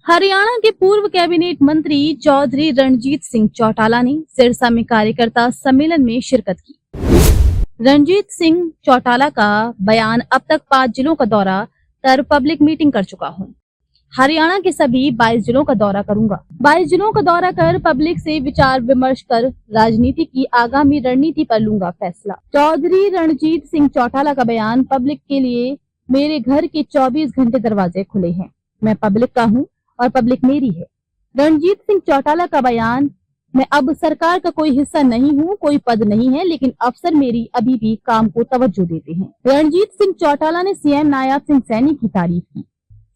हरियाणा के पूर्व कैबिनेट मंत्री चौधरी रणजीत सिंह चौटाला ने सिरसा में कार्यकर्ता सम्मेलन में शिरकत की। रणजीत सिंह चौटाला का बयान, अब तक 5 जिलों का दौरा कर पब्लिक मीटिंग कर चुका हूं। हरियाणा के सभी 22 जिलों का दौरा करूंगा। 22 जिलों का दौरा कर पब्लिक से विचार विमर्श कर राजनीति की आगामी रणनीति पर लूंगा फैसला। चौधरी रणजीत सिंह चौटाला का बयान, पब्लिक के लिए मेरे घर के 24 घंटे दरवाजे खुले हैं। मैं पब्लिक का हूं और पब्लिक मेरी है। रणजीत सिंह चौटाला का बयान, मैं अब सरकार का कोई हिस्सा नहीं हूं, कोई पद नहीं है, लेकिन अफसर मेरी अभी भी काम को तवज्जो देते हैं। रणजीत सिंह चौटाला ने सीएम नायब सिंह सैनी की तारीफ की।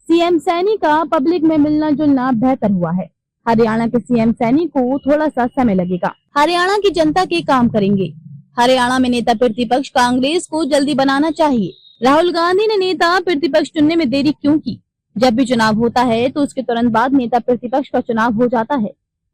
सीएम सैनी का पब्लिक में मिलना जुलना बेहतर हुआ है। हरियाणा के सीएम सैनी को थोड़ा सा समय लगेगा। हरियाणा की जनता के काम करेंगे। हरियाणा में नेता प्रतिपक्ष कांग्रेस को जल्दी बनाना चाहिए। राहुल गांधी ने नेता प्रतिपक्ष चुनने में देरी क्यों की? जब भी चुनाव होता है तो उसके तुरंत बाद नेता प्रतिपक्ष का चुनाव हो जाता है।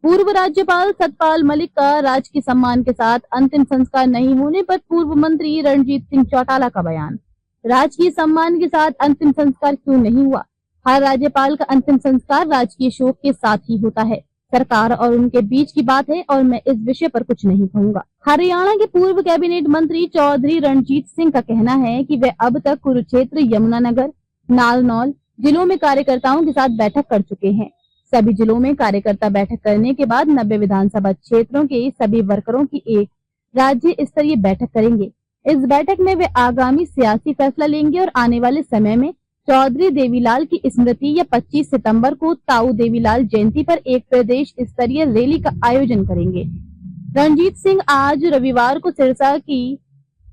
पूर्व राज्यपाल सतपाल मलिक का राजकीय सम्मान के साथ अंतिम संस्कार नहीं होने पर पूर्व मंत्री रणजीत सिंह चौटाला का बयान। राजकीय सम्मान के साथ अंतिम संस्कार क्यों नहीं हुआ? हर राज्यपाल का अंतिम संस्कार राजकीय शोक के साथ ही होता है। सरकार और उनके बीच की बात है और मैं इस विषय पर कुछ नहीं कहूंगा। हरियाणा के पूर्व कैबिनेट मंत्री चौधरी रणजीत सिंह का कहना है कि वे अब तक कुरुक्षेत्र, यमुनानगर, नारनौल जिलों में कार्यकर्ताओं के साथ बैठक कर चुके हैं। सभी जिलों में कार्यकर्ता बैठक करने के बाद 90 विधानसभा क्षेत्रों के सभी वर्करों की एक राज्य स्तरीय बैठक करेंगे। इस बैठक में वे आगामी सियासी फैसला लेंगे और आने वाले समय में चौधरी देवीलाल की स्मृति या 25 सितंबर को ताऊ देवीलाल जयंती पर एक प्रदेश स्तरीय रैली का आयोजन करेंगे। रणजीत सिंह आज रविवार को सिरसा की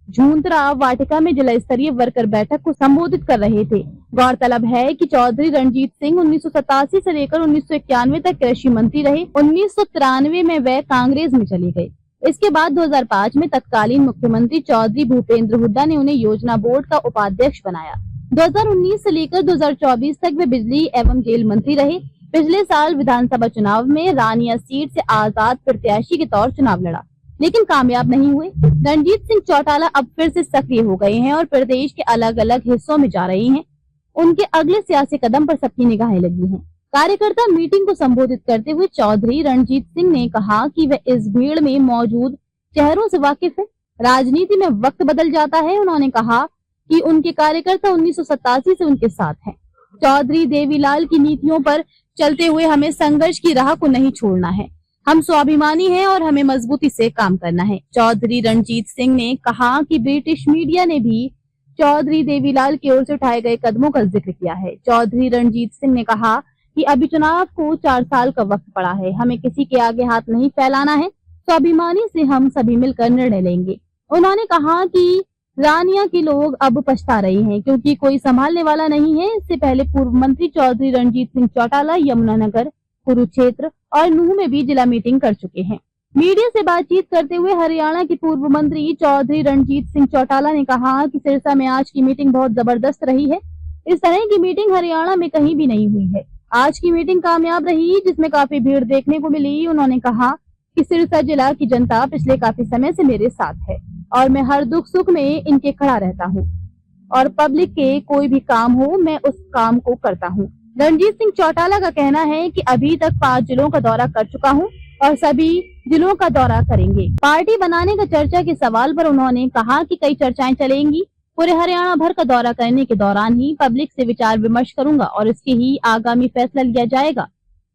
झूंतरा वाटिका में जिला स्तरीय वर्कर बैठक को संबोधित कर रहे थे। गौरतलब है कि चौधरी रणजीत सिंह 1987 से लेकर 1991 तक कृषि मंत्री रहे। 1993 में वे कांग्रेस में चले गए। इसके बाद 2005 में तत्कालीन मुख्यमंत्री चौधरी भूपेंद्र हुड्डा ने उन्हें योजना बोर्ड का उपाध्यक्ष बनाया। 2019 से लेकर 2024 तक वे बिजली एवं जेल मंत्री रहे। पिछले साल विधानसभा चुनाव में रानिया सीट से आजाद प्रत्याशी के तौर चुनाव लड़ा, लेकिन कामयाब नहीं हुए। रणजीत सिंह चौटाला अब फिर से सक्रिय हो गए हैं और प्रदेश के अलग अलग हिस्सों में जा रहे हैं। उनके अगले सियासी कदम पर सबकी निगाहें लगी हैं। कार्यकर्ता मीटिंग को संबोधित करते हुए चौधरी रणजीत सिंह ने कहा कि वे इस भीड़ में मौजूद चेहरों से वाकिफ है। राजनीति में वक्त बदल जाता है। उन्होंने कहा कि उनके कार्यकर्ता 1987 से उनके साथ हैं। चौधरी देवीलाल की नीतियों पर चलते हुए हमें संघर्ष की राह को नहीं छोड़ना है। हम स्वाभिमानी हैं और हमें मजबूती से काम करना है। चौधरी रणजीत सिंह ने कहा कि ब्रिटिश मीडिया ने भी चौधरी देवीलाल की ओर से उठाए गए कदमों का जिक्र किया है। चौधरी रणजीत सिंह ने कहा कि अभी चुनाव को 4 साल का वक्त पड़ा है। हमें किसी के आगे हाथ नहीं फैलाना है। स्वाभिमानी से हम सभी मिलकर निर्णय लेंगे। उन्होंने कहा कि रानिया के लोग अब पछता रहे हैं क्योंकि कोई संभालने वाला नहीं है। इससे पहले पूर्व मंत्री चौधरी रणजीत सिंह चौटाला यमुनानगर, कुरुक्षेत्र और नूह में भी जिला मीटिंग कर चुके हैं। मीडिया से बातचीत करते हुए हरियाणा के पूर्व मंत्री चौधरी रणजीत सिंह चौटाला ने कहा कि सिरसा में आज की मीटिंग बहुत जबरदस्त रही है। इस तरह की मीटिंग हरियाणा में कहीं भी नहीं हुई है। आज की मीटिंग कामयाब रही, जिसमें काफी भीड़ देखने को मिली। उन्होंने कहा कि सिरसा जिला की जनता पिछले काफी समय से मेरे साथ है और मैं हर दुख सुख में इनके खड़ा रहता हूँ और पब्लिक के कोई भी काम हो मैं उस काम को करता हूँ। रणजीत सिंह चौटाला का कहना है कि अभी तक 5 जिलों का दौरा कर चुका हूं और सभी जिलों का दौरा करेंगे। पार्टी बनाने का चर्चा के सवाल पर उन्होंने कहा कि कई चर्चाएं चलेंगी। पूरे हरियाणा भर का दौरा करने के दौरान ही पब्लिक से विचार विमर्श करूंगा और इसके ही आगामी फैसला लिया जाएगा।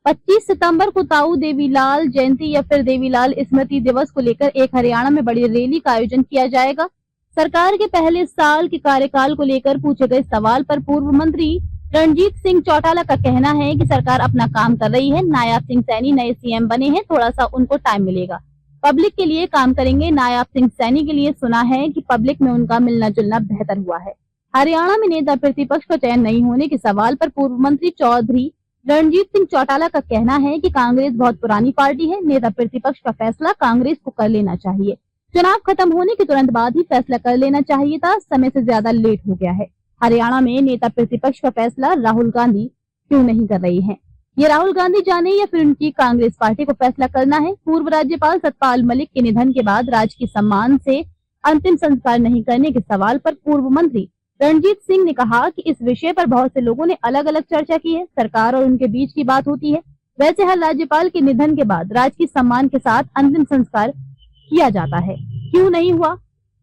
25 सितंबर को ताऊ देवीलाल जयंती या फिर देवीलाल स्मृति दिवस को लेकर एक हरियाणा में बड़ी रैली का आयोजन किया जाएगा। सरकार के पहले साल के कार्यकाल को लेकर पूछे गए सवाल पर पूर्व मंत्री रणजीत सिंह चौटाला का कहना है कि सरकार अपना काम कर रही है। नायब सिंह सैनी नए सीएम बने हैं, थोड़ा सा उनको टाइम मिलेगा। पब्लिक के लिए काम करेंगे। नायब सिंह सैनी के लिए सुना है कि पब्लिक में उनका मिलना जुलना बेहतर हुआ है। हरियाणा में नेता प्रतिपक्ष का चयन नहीं होने के सवाल पर पूर्व मंत्री चौधरी रणजीत सिंह चौटाला का कहना है कि कांग्रेस बहुत पुरानी पार्टी है। नेता प्रतिपक्ष का फैसला कांग्रेस को कर लेना चाहिए। चुनाव खत्म होने के तुरंत बाद ही फैसला कर लेना चाहिए था। समय से ज्यादा लेट हो गया है। हरियाणा में नेता प्रतिपक्ष का फैसला राहुल गांधी क्यों नहीं कर रही हैं? ये राहुल गांधी जाने या फिर उनकी कांग्रेस पार्टी को फैसला करना है। पूर्व राज्यपाल सतपाल मलिक के निधन के बाद राजकीय सम्मान से अंतिम संस्कार नहीं करने के सवाल पर पूर्व मंत्री रणजीत सिंह ने कहा कि इस विषय पर बहुत से लोगों ने अलग अलग चर्चा की है। सरकार और उनके बीच की बात होती है। वैसे हर राज्यपाल के निधन के बाद राजकीय सम्मान के साथ अंतिम संस्कार किया जाता है। क्यों नहीं हुआ,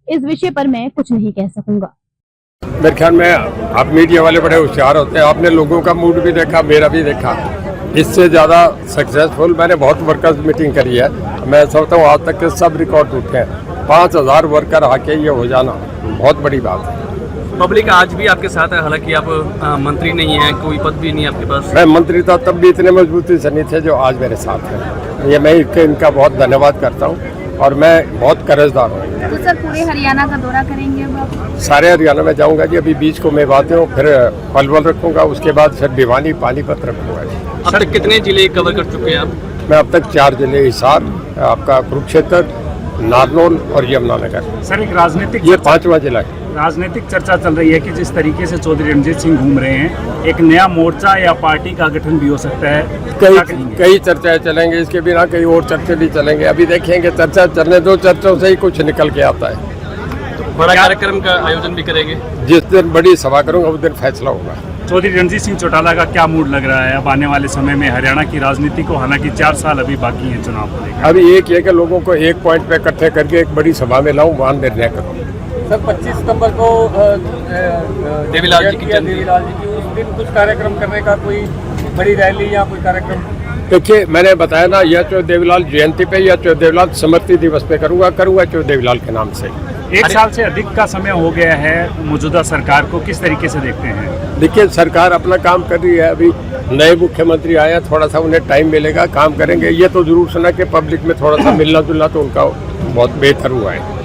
इस विषय पर मैं कुछ नहीं कह सकूंगा। मेरे ख्याल में आप मीडिया वाले बड़े होशियार होते हैं। आपने लोगों का मूड भी देखा, मेरा भी देखा। इससे ज़्यादा सक्सेसफुल मैंने बहुत वर्कर्स मीटिंग करी है। मैं समझता हूँ आज तक के सब रिकॉर्ड टूटे हैं। 5000 वर्कर आके ये हो जाना बहुत बड़ी बात है। पब्लिक आज भी आपके साथ है, हालांकि आप मंत्री नहीं हैं, कोई पद भी नहीं है आपके पास। मैं मंत्री था तब भी इतने मजबूती से नहीं थे जो आज मेरे साथ हैं। ये मैं इनका बहुत धन्यवाद करता हूँ और मैं बहुत कर्जदार हूँ। तो सर पूरे हरियाणा का दौरा करेंगे अब आप? सारे हरियाणा में जाऊँगा जी। अभी बीच को मेवाते हूँ, फिर पलवल रखूँगा, उसके बाद फिर भिवानी पानीपत रखूँगा जी। अब तक कितने जिले कवर कर चुके हैं आप? मैं अब तक 4 जिले, हिसार, आपका कुरुक्षेत्र, नारनौल और यमुनानगर। सर एक राजनीतिक ये 5वां जिला है। राजनीतिक चर्चा चल रही है कि जिस तरीके से चौधरी रणजीत सिंह घूम रहे हैं, एक नया मोर्चा या पार्टी का गठन भी हो सकता है। कई चर्चाएं चलेंगे, इसके बिना कई और चर्चे भी चलेंगे। अभी देखेंगे, चर्चा चलने दो, चर्चों से ही कुछ निकल के आता है। बड़ा कार्यक्रम का आयोजन भी करेंगे? जिस दिन बड़ी सभा करूंगा उस दिन फैसला होगा। चौधरी रणजीत सिंह चौटाला का क्या मूड लग रहा है अब आने वाले समय में हरियाणा की राजनीति को? हालांकि 4 साल अभी बाकी है चुनाव को लेकर। अभी एक ये कि लोगों को एक पॉइंट पे इकट्ठे करके एक बड़ी सभा में लाऊं, वहां निर्णय करूं। सर 25 सितंबर को देवीलाल जी की उस दिन कुछ कार्यक्रम करने का, कोई बड़ी रैली या कोई कार्यक्रम? देखिए, मैंने बताया ना, या चौ देवीलाल जयंती पे या चौ देवीलाल स्मृति दिवस पे करूंगा चौ देवीलाल के नाम से। 1 साल से अधिक का समय हो गया है मौजूदा सरकार को, किस तरीके से देखते हैं? देखिए, सरकार अपना काम कर रही है। अभी नए मुख्यमंत्री आए हैं, थोड़ा सा उन्हें टाइम मिलेगा, काम करेंगे। ये तो जरूर सुना कि पब्लिक में थोड़ा सा मिलना जुलना तो उनका बहुत बेहतर हुआ है।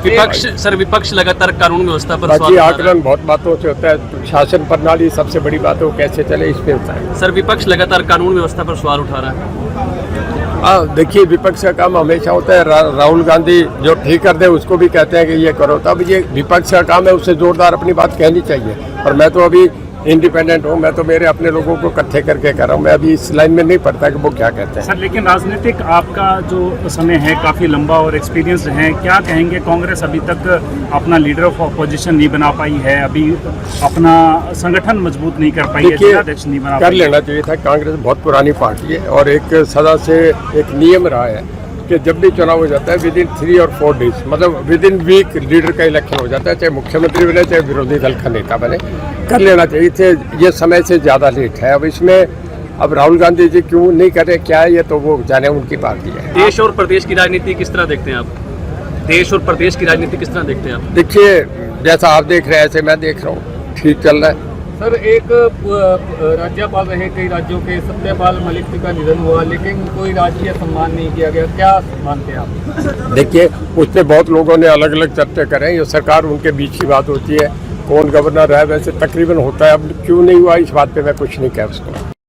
विपक्ष लगातार कानून व्यवस्था पर बाकी आकलन बहुत बातों से होता है। शासन प्रणाली सबसे बड़ी बात है, वो कैसे चले इस पे होता है। सर विपक्ष लगातार कानून व्यवस्था पर सवाल उठा रहा है। देखिए, विपक्ष का काम हमेशा होता है। राहुल गांधी जो ठीक कर दे उसको भी कहते हैं कि ये करो। तब ये विपक्ष का काम है, उससे जोरदार अपनी बात कहनी चाहिए। और मैं तो अभी इंडिपेंडेंट हूँ, मैं तो मेरे अपने लोगों को इकट्ठे करके कर रहा हूँ। मैं अभी इस लाइन में नहीं पढ़ता कि वो क्या कहते हैं। सर लेकिन राजनीतिक आपका जो समय है काफ़ी लंबा और एक्सपीरियंस है, क्या कहेंगे? कांग्रेस अभी तक अपना लीडर ऑफ अपोजिशन नहीं बना पाई है, अभी अपना संगठन मजबूत नहीं कर पाई है, जिलाध्यक्ष नहीं बना पाई। कर लेना चाहिए था। कांग्रेस बहुत पुरानी पार्टी है और एक सदा से एक नियम रहा है कि जब भी चुनाव हो जाता है विदिन 3 और 4 डेज, मतलब विदिन वीक लीडर का इलेक्शन हो जाता है, चाहे मुख्यमंत्री बने चाहे विरोधी दल का नेता बने। कर लेना चाहिए थे, ये समय से ज़्यादा लेट है। अब इसमें अब राहुल गांधी जी क्यों नहीं कर रहे, क्या है ये तो वो जाने, उनकी पार्टी है। देश और प्रदेश की राजनीति किस तरह देखते हैं आप? देश और प्रदेश की राजनीति किस तरह देखते हैं आप? देखिए, जैसा आप देख रहे हैं ऐसे मैं देख रहा हूँ, ठीक चल रहा है। सर एक राज्यपाल रहे कई राज्यों के, सत्यपाल मलिक जी का निधन हुआ, लेकिन कोई राजकीय सम्मान नहीं किया गया, क्या मानते हैं आप? देखिए, उसमें बहुत लोगों ने अलग अलग चर्चा करें। ये सरकार उनके बीच की बात होती है, कौन गवर्नर है, वैसे तकरीबन होता है। अब क्यों नहीं हुआ इस बात पे मैं कुछ नहीं कह सकता।